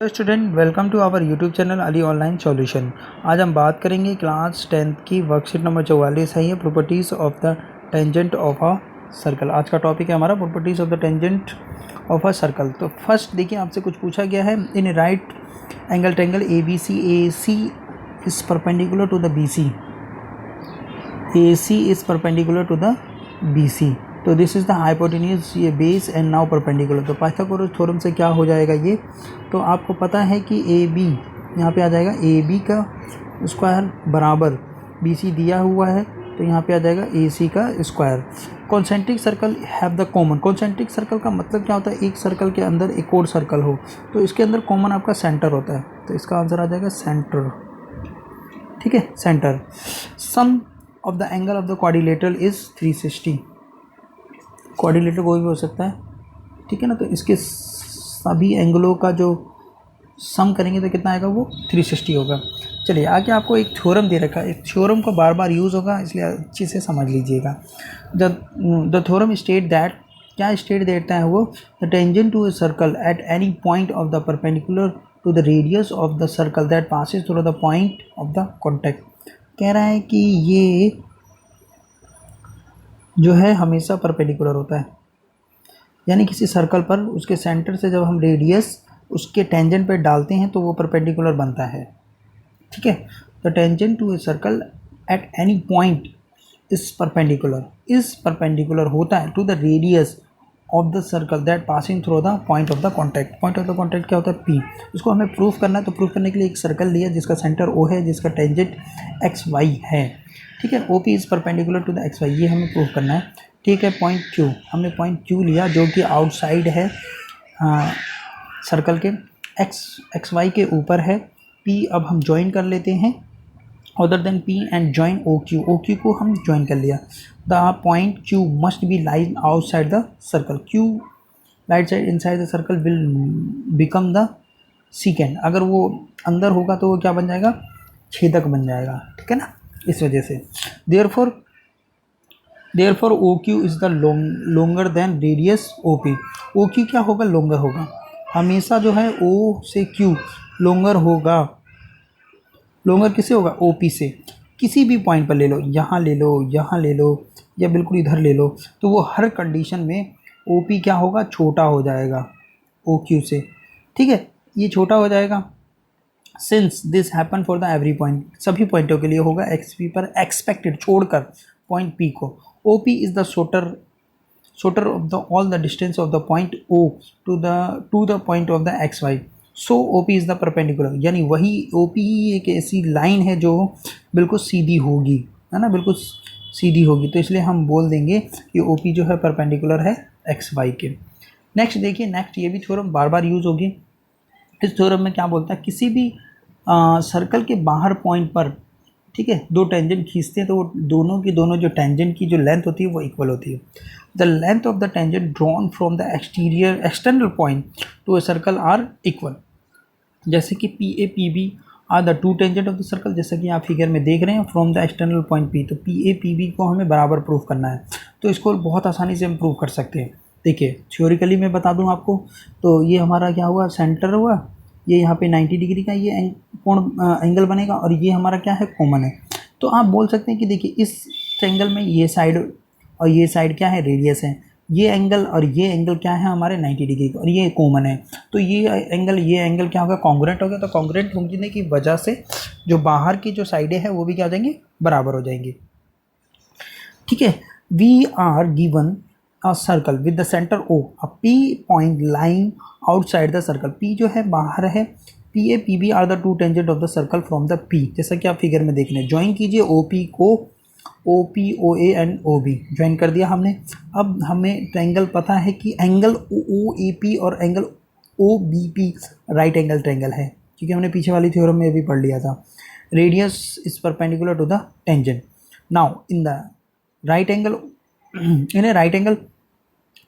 Student welcome to our YouTube channel Ali online solution. आज हम बात करेंगे क्लास 10th की वर्कशीट नंबर 44 है ये properties of the tangent of a circle. आज का टॉपिक है हमारा properties of the tangent of a circle. तो फर्स्ट देखिए, आपसे कुछ पूछा गया है। In right angle triangle A B C is perpendicular to the B C, A C is perpendicular to the B C. तो दिस इज़ द हाइपोटेन्यूज, ये base and now perpendicular. तो पाइथागोरस थ्योरम से क्या हो जाएगा ये, तो आपको पता है कि ए बी यहाँ पे आ जाएगा, ए बी का स्क्वायर बराबर बी सी दिया हुआ है, तो यहाँ पे आ जाएगा ए सी का square. Concentric circle have the common, concentric circle का मतलब क्या होता है, एक सर्कल के अंदर एक और सर्कल हो तो इसके अंदर कॉमन आपका सेंटर होता है, तो इसका आंसर आ जाएगा सेंटर। ठीक है, centre. Sum of the angle of the quadrilateral is 360। Quadrilateral कोई भी हो सकता है, ठीक है ना। तो इसके सभी एंगलों का जो सम करेंगे तो कितना आएगा, वो 360 होगा। चलिए आगे आपको एक थ्योरम दे रखा है, एक थ्योरम को बार बार यूज़ होगा इसलिए अच्छे से समझ लीजिएगा। द थ्योरम स्टेट दैट, क्या स्टेट देता है वो, the tangent to a circle at any point of the perpendicular to the radius of the circle that passes through the point of the contact. कह रहा है कि ये जो है हमेशा परपेंडिकुलर होता है, यानी किसी सर्कल पर उसके सेंटर से जब हम रेडियस उसके टेंजेंट पे डालते हैं तो वो परपेंडिकुलर बनता है। ठीक है, the tangent to a circle at any point is perpendicular होता है to the radius of the circle that passing through the point of the contact. Point of the contact क्या होता है, पी। इसको हमें प्रूफ करना है, तो प्रूफ करने के लिए एक सर्कल लिया जिसका सेंटर ओ है, जिसका टेंजेंट एक्स वाई है। ठीक है, O P is perpendicular to the X Y, ये हमें प्रूफ करना है। ठीक है, पॉइंट क्यू, हमने पॉइंट क्यू लिया जो कि आउटसाइड है सर्कल के, एक्स वाई के ऊपर है। पी अब हम ज्वाइन कर लेते हैं, other than P and join O Q, O Q को हम ज्वाइन कर लिया। The point Q must be line outside the circle, Q right side inside the circle will become the secant. अगर वो अंदर होगा तो वो क्या बन जाएगा, छेदक बन जाएगा। ठीक है ना, इस वजह से therefore O Q is the longer than radius O P. O Q क्या होगा, लोंगर होगा। हमेशा जो है ओ से क्यू लोंगर होगा। लोंगर किससे होगा, ओ पी से। किसी भी पॉइंट पर ले लो, यहाँ ले लो, यहाँ ले लो, या बिल्कुल इधर ले लो, तो वो हर कंडीशन में ओ पी क्या होगा, छोटा हो जाएगा ओ क्यू से। ठीक है, ये छोटा हो जाएगा। Since this happen for the every point, सभी पॉइंटों के लिए होगा एक्स पी पर एक्सपेक्टेड छोड़कर पॉइंट पी को। O P is the shorter of the all the distance of the point O to the point of the X Y. So O P is the perpendicular, यानी वही O P एक ऐसी line है जो बिल्कुल सीधी होगी, है ना, बिल्कुल सीधी होगी। तो इसलिए हम बोल देंगे कि ओ पी जो है परपेंडिकुलर है एक्स वाई के। नेक्स्ट देखिए, नेक्स्ट ये भी थ्योरम बार बार यूज़ होगी। इस थ्योरम में क्या बोलता है, किसी भी सर्कल के बाहर पॉइंट पर, ठीक है, दो टेंजेंट खींचते हैं तो वो दोनों की दोनों जो टेंजेंट की जो लेंथ होती है वो इक्वल होती है। The length of the tangent drawn from the external point to a circle are equal. जैसे कि P A P B are the two tangent of the circle, जैसा कि आप फिगर में देख रहे हैं, from the external point P. तो पी ए पी बी को हमें बराबर प्रूफ करना है, तो इसको बहुत आसानी से हम प्रूव कर सकते हैं। देखिए थ्योरिकली मैं बता दूं आपको, तो ये हमारा क्या हुआ, सेंटर हुआ, ये यहाँ पे 90 डिग्री का ये कोण एंगल बनेगा, और ये हमारा क्या है, कॉमन है। तो आप बोल सकते हैं कि देखिए इस ट्रायंगल में ये साइड और ये साइड क्या है, रेडियस है, ये एंगल और ये एंगल क्या है हमारे 90 डिग्री का, और ये कॉमन है। तो ये एंगल क्या होगा, कॉन्ग्रुएंट हो गया। तो कॉन्ग्रुएंट होने की वजह से जो बाहर की जो साइडें हैं वो भी क्या हो जाएंगी, बराबर हो जाएंगी। ठीक है, we are given a circle with the centre O, a P point line outside the circle. P जो है बाहर है, P A P B are the two tangent of the circle from the P, जैसा कि आप figure में देख रहे हैं। ज्वाइन कीजिए ओ पी को, O P O A and O B join कर दिया हमने। अब हमें ट्रायंगल पता है कि एंगल ओ ए पी और angle O B P right angle triangle है, क्योंकि हमने पीछे वाली थ्योरम में भी पढ़ लिया था। Radius is perpendicular to the tangent. Now in the right angle, in a right angle,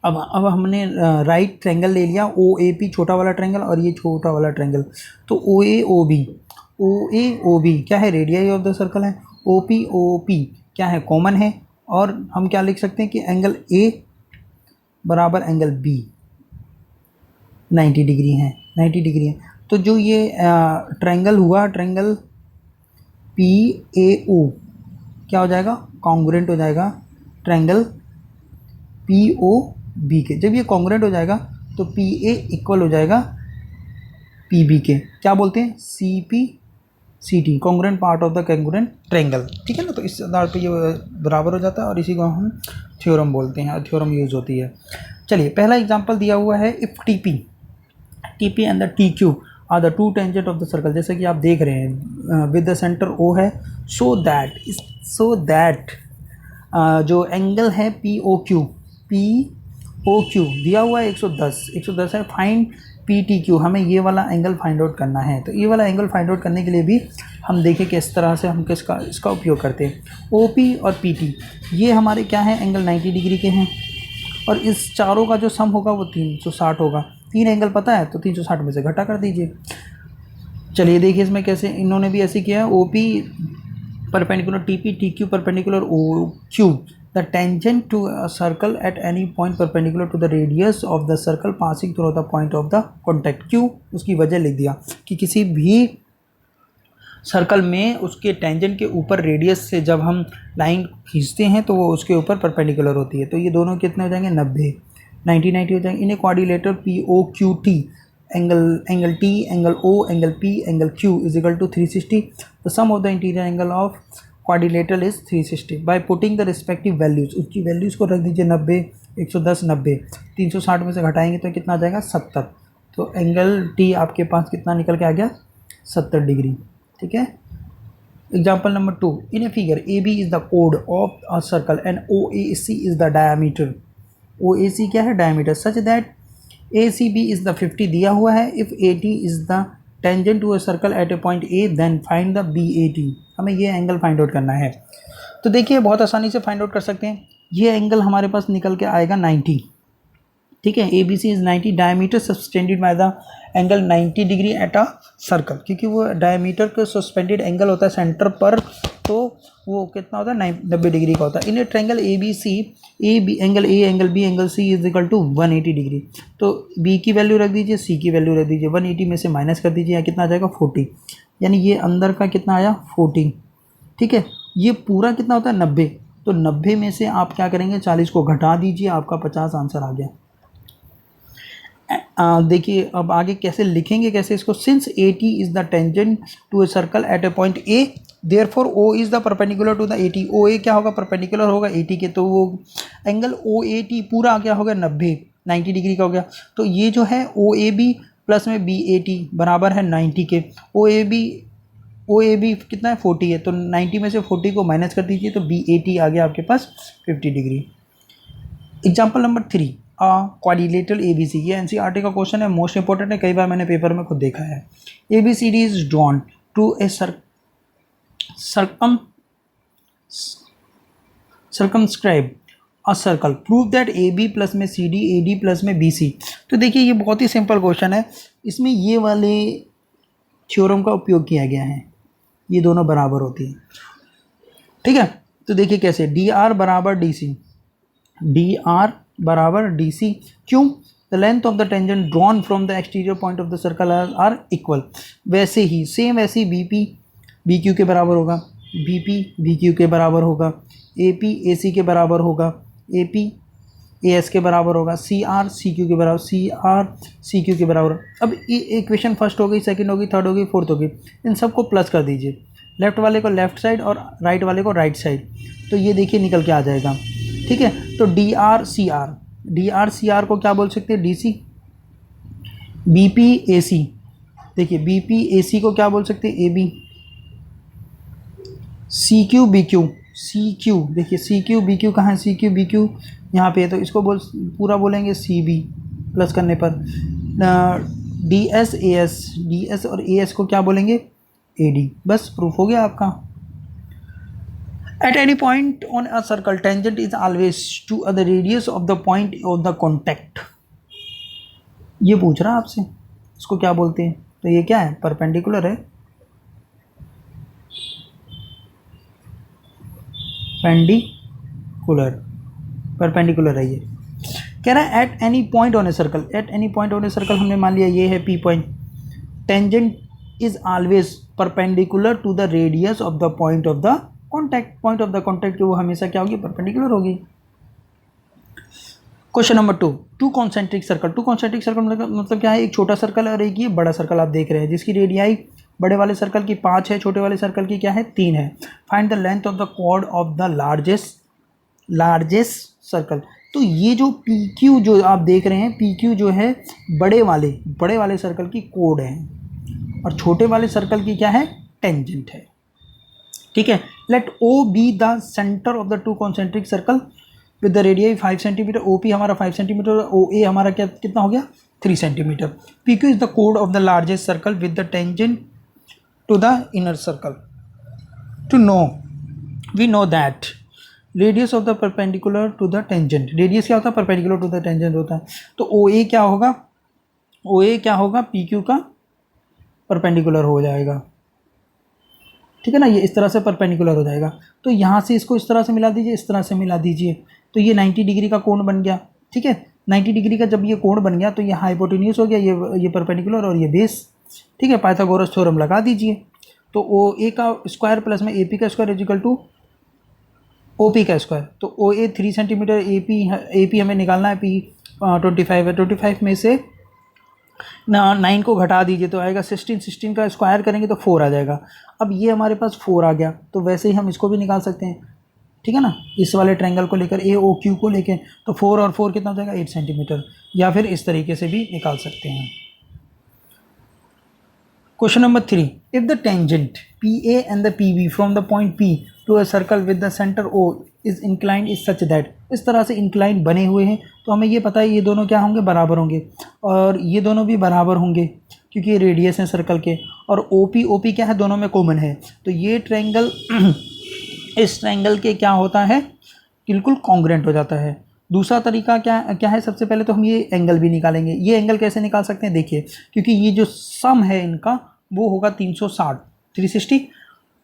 अब हमने राइट ट्रायंगल ले लिया, ओ ए पी छोटा वाला ट्रायंगल और ये छोटा वाला ट्रायंगल। तो ओ ए ओ बी क्या है, रेडियस ऑफ द सर्कल है। ओ पी क्या है, कॉमन है। और हम क्या लिख सकते हैं कि एंगल ए बराबर एंगल बी 90 डिग्री है, 90 डिग्री है। तो जो ये ट्रायंगल हुआ, ट्रायंगल पी ए ओ क्या हो जाएगा, कॉन्ग्रुएंट हो जाएगा ट्रायंगल पी ओ बी के। जब ये कॉन्ग्रुएंट हो जाएगा तो पी ए इक्वल हो जाएगा पी बी के, क्या बोलते हैं, C P C T, congruent part of the congruent triangle. ठीक है ना, तो इस आधार पे ये बराबर हो जाता है और इसी को हम थ्योरम बोलते हैं, थ्योरम यूज होती है। चलिए पहला एग्जांपल दिया हुआ है, if T P and the T Q R the two tangent of the circle, जैसे कि आप देख रहे हैं विद द सेंटर ओ है, सो दैट जो एंगल है पी ओ क्यू दिया हुआ है 110 है, फाइंड पी टी क्यू, हमें ये वाला एंगल फाइंड आउट करना है। तो ये वाला एंगल फाइंड आउट करने के लिए भी हम देखें किस तरह से हम इसका उपयोग करते हैं। ओ पी और पी टी ये हमारे क्या हैं, एंगल 90 डिग्री के हैं, और इस चारों का जो सम होगा वो 360 होगा। 3 एंगल पता है तो 360 में से घटा कर दीजिए। चलिए देखिए इसमें कैसे, इन्होंने भी ऐसे किया है, O P perpendicular T P, T Q perpendicular O Q, the tangent to a circle at any point perpendicular to the radius of the circle passing through the point of the contact. क्यों, उसकी वजह लिख दिया कि किसी भी circle में उसके टेंजेंट के ऊपर रेडियस से जब हम लाइन खींचते हैं तो वो उसके ऊपर परपेंडिकुलर होती है। तो ये दोनों कितने हो जाएंगे, 90 हो जाएंगे। इन्हें quadrilateral P O Q T, angle T, angle O, angle P, angle Q is equal to 360। The sum of the interior angle of quadrilateral is 360 by putting the respective values. उसकी वैल्यूज़ को रख दीजिए 90, 110, 90, 360 में से घटाएंगे तो कितना आ जाएगा, 70। तो एंगल टी आपके पास कितना निकल के आ गया, 70 डिग्री। ठीक है। Example number 2, in a figure A B is the कोड of a circle and O A C is the diameter. O A C क्या है, diameter, such that A C B is the 50 दिया हुआ है। If A T is the tangent to a circle at a point A, then find the B A T. हमें ये angle find out करना है। तो देखिए बहुत आसानी से फाइंड आउट कर सकते हैं। ये एंगल हमारे पास निकल के आएगा 90। ठीक है, A B C is 90, diameter suspended by the angle 90 degree at a circle, क्योंकि वो डायमीटर का सस्पेंडेड एंगल होता है सेंटर पर, तो वो कितना होता है, 90 डिग्री का होता है। In a triangle A B C, A B angle A, angle B, angle C is equal to 180 degree. तो बी की वैल्यू रख दीजिए, सी की वैल्यू रख दीजिए, 180 में से माइनस कर दीजिए, कितना आ जाएगा, 40, यानी ये अंदर का कितना आया, 40। ठीक है, ये पूरा कितना होता है, 90। तो 90 में से आप क्या करेंगे, 40 को घटा दीजिए, आपका 50 आंसर आ गया। देखिए अब आगे कैसे लिखेंगे, कैसे इसको, since A T is the tangent to a circle at a point A, therefore O is the perpendicular to the A T. O A क्या होगा, परपेंडिकुलर होगा ए टी के, तो वो एंगल ओ ए टी पूरा क्या हो गया, 90 डिग्री का हो गया। तो ये जो है ओ ए बी प्लस में बी ए टी बराबर है 90 के। ओ ए बी कितना है, 40 है, तो 90 में से 40 को माइनस कर दीजिए, तो बी ए टी आ गया आपके पास 50 degree. Example number 3, quadrilateral A B C. ये एनसीईआरटी का क्वेश्चन है, मोस्ट इंपॉर्टेंट है, कई बार मैंने पेपर में खुद देखा है। A B C D is drawn to a circumscribe a circle, prove that A B plus में C D, A D plus में बी सी। तो देखिए ये बहुत ही सिंपल क्वेश्चन है, इसमें ये वाले थ्योरम का उपयोग किया गया है, ये दोनों बराबर होती है। ठीक है, तो देखिए कैसे, डी आर बराबर डी सी, डी आर बराबर डी सी, क्यों, the length of the tangent drawn from the exterior point of the circle are equal. वैसे ही सेम वैसे ही बी पी बी क्यू के बराबर होगा, बी पी बी क्यू के बराबर होगा, ए पी ए सी के बराबर होगा, ए पी ए एस के बराबर होगा, सी आर सी क्यू के बराबर, सी आर सी क्यू के बराबर। अब ये इक्वेशन फर्स्ट हो गई, सेकंड हो गई, थर्ड हो गई, फोर्थ हो गई, इन सबको प्लस कर दीजिए, लेफ्ट वाले को लेफ्ट साइड और राइट वाले को राइट साइड, तो ये देखिए निकल के आ जाएगा। ठीक है, तो डी आर सी आर को क्या बोल सकते हैं, D C. B P A C, देखिए बी पी ए सी को क्या बोल सकते हैं, A B. C Q B Q, देखिए सी क्यू बी क्यू कहाँ है, सी क्यू बी क्यू यहाँ पे है, तो इसको पूरा बोलेंगे सी बी प्लस करने पर। D S A S, D S और ए एस को क्या बोलेंगे, ए डी। बस प्रूफ हो गया आपका। At any point on a circle, tangent is always to the radius of the point of the contact। ये पूछ रहा है आपसे, इसको क्या बोलते हैं, तो ये क्या है, परपेंडिकुलर है, परपेंडिकुलर है। ये कह रहा है at any point on a circle, at any point on a circle, हमने मान लिया ये है P point, tangent is always perpendicular to the radius of the point of the contact, point of the contact वो हमेशा क्या होगी, perpendicular होगी। Question number 2, two concentric circle. Two concentric circle मतलब क्या है, एक छोटा सर्कल और एक ये बड़ा सर्कल आप देख रहे हैं, जिसकी रेडियाई बड़े वाले सर्कल की 5 है, छोटे वाले सर्कल की क्या है, 3 है। Find the length of the chord of the largest circle. तो ये जो पी क्यू जो आप देख रहे हैं, पी क्यू जो है बड़े वाले सर्कल की कोड है और छोटे वाले सर्कल की क्या है, टेंजेंट है। ठीक है। Let O be the centre of the two concentric circle with the radii 5 centimetre. O P हमारा 5 सेंटीमीटर, ओ ए हमारा क्या कितना हो गया, 3 centimetre. P Q is the कोड of the largest circle with the tangent to the inner circle. To know we know that radius of the perpendicular to the tangent. Radius क्या होता है, परपेंडिकुलर टू द टेंजेंट होता है। तो O A क्या होगा, ओ A क्या होगा, पी क्यू का परपेंडिकुलर हो जाएगा। ठीक है ना, ये इस तरह से परपेंडिकुलर हो जाएगा। तो यहाँ से इसको इस तरह से मिला दीजिए, इस तरह से मिला दीजिए, तो ये 90 डिग्री का कोण बन गया। ठीक है, 90 डिग्री का जब ये कोण बन गया तो ये हाइपोटेन्यूज हो गया, ये परपेंडिकुलर और ये बेस। ठीक है, पाइथागोरस थ्योरम लगा दीजिए। तो ओ ए का स्क्वायर प्लस में ए पी का square equal to O P का स्क्वायर। तो O A 3 centimetre, A P हमें निकालना है, पी 25 है, 25 में से 9 को घटा दीजिए तो आएगा 16, 16 का स्क्वायर करेंगे तो 4 आ जाएगा। अब ये हमारे पास 4 आ गया, तो वैसे ही हम इसको भी निकाल सकते हैं। ठीक है ना, इस वाले ट्रायंगल को लेकर, ए ओ क्यू को लेकर, तो 4 और 4 कितना हो जाएगा, 8 सेंटीमीटर, या फिर इस तरीके से भी निकाल सकते हैं। Question number 3, if the tangent P A and the P B from the point P to a circle with the centre O is inclined is such that. इस तरह से इंक्लाइंड बने हुए हैं, तो हमें ये पता है ये दोनों क्या होंगे, बराबर होंगे, और ये दोनों भी बराबर होंगे क्योंकि ये रेडियस है सर्कल के, और ओ पी क्या है, दोनों में कॉमन है। तो ये ट्रायंगल इस ट्रायंगल के क्या होता है, बिल्कुल कॉन्ग्रेंट हो जाता है। दूसरा तरीका क्या है, सबसे पहले तो हम ये एंगल भी निकालेंगे। ये एंगल कैसे निकाल सकते हैं, देखिए, क्योंकि ये जो सम है इनका वो होगा 360, 360।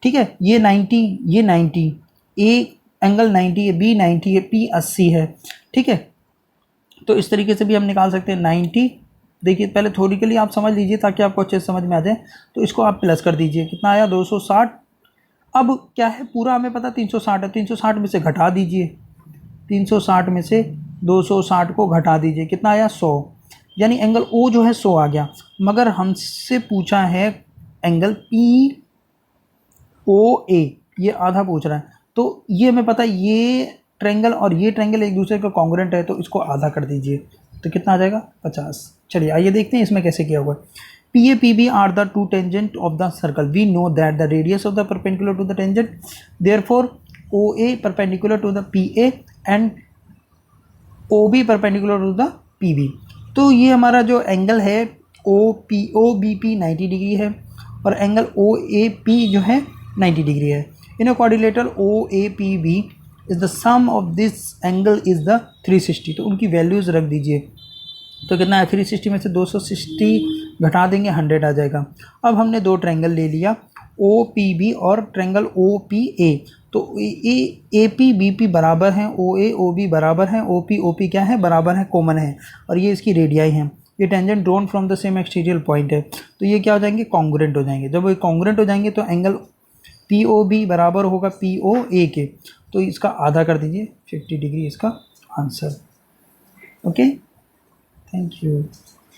ठीक है, ये 90, ये 90, ए एंगल 90 है, बी 90 है, पी 80 है। ठीक है, तो इस तरीके से भी हम निकाल सकते हैं 90। देखिए, पहले थोड़ी के लिए आप समझ लीजिए ताकि आपको अच्छे से समझ में आ जाए। तो इसको आप प्लस कर दीजिए, कितना आया, 260। अब क्या है, पूरा हमें पता 360 है, 360 में से घटा दीजिए, 360 में से 260 को घटा दीजिए, कितना आया, 100। यानी एंगल ओ जो है 100 आ गया। मगर हमसे पूछा है एंगल पी ओ ए, ये आधा पूछ रहा है, तो ये हमें पता है ये ट्रायंगल और ये ट्रायंगल एक दूसरे का कॉन्ग्रुएंट है, तो इसको आधा कर दीजिए, तो कितना आ जाएगा, 50। चलिए आइए देखते हैं इसमें कैसे किया हुआ है। P A P B are the two tangent of the circle. We know that the radius of the perpendicular to the tangent, therefore O A perpendicular to the P A and O B perpendicular to the P B. तो ये हमारा जो angle है ओ B P 90 degree है, और angle O A P जो है 90 degree है। In a quadrilateral O A P B is the sum of this angle is the 360। तो उनकी वैल्यूज़ रख दीजिए, तो कितना है, 360 में से 260 घटा देंगे, 100 आ जाएगा। अब हमने दो ट्रायंगल ले लिया, ओ पी बी और ट्रायंगल ओ पी ए। तो ए पी बी पी बराबर हैं, ओ ए ओ बी बराबर हैं, ओ पी क्या है, बराबर है, कॉमन है, और ये इसकी रेडियाई हैं। ये tangent drawn from the same exterior point है, तो ये क्या हो जाएंगे, कॉन्ग्रुएंट हो जाएंगे। जब वो कॉन्ग्रुएंट हो जाएंगे तो एंगल पी ओ बी बराबर होगा पी ओ ए के, तो इसका आधा कर दीजिए, 50 डिग्री इसका आंसर। Okay, thank you.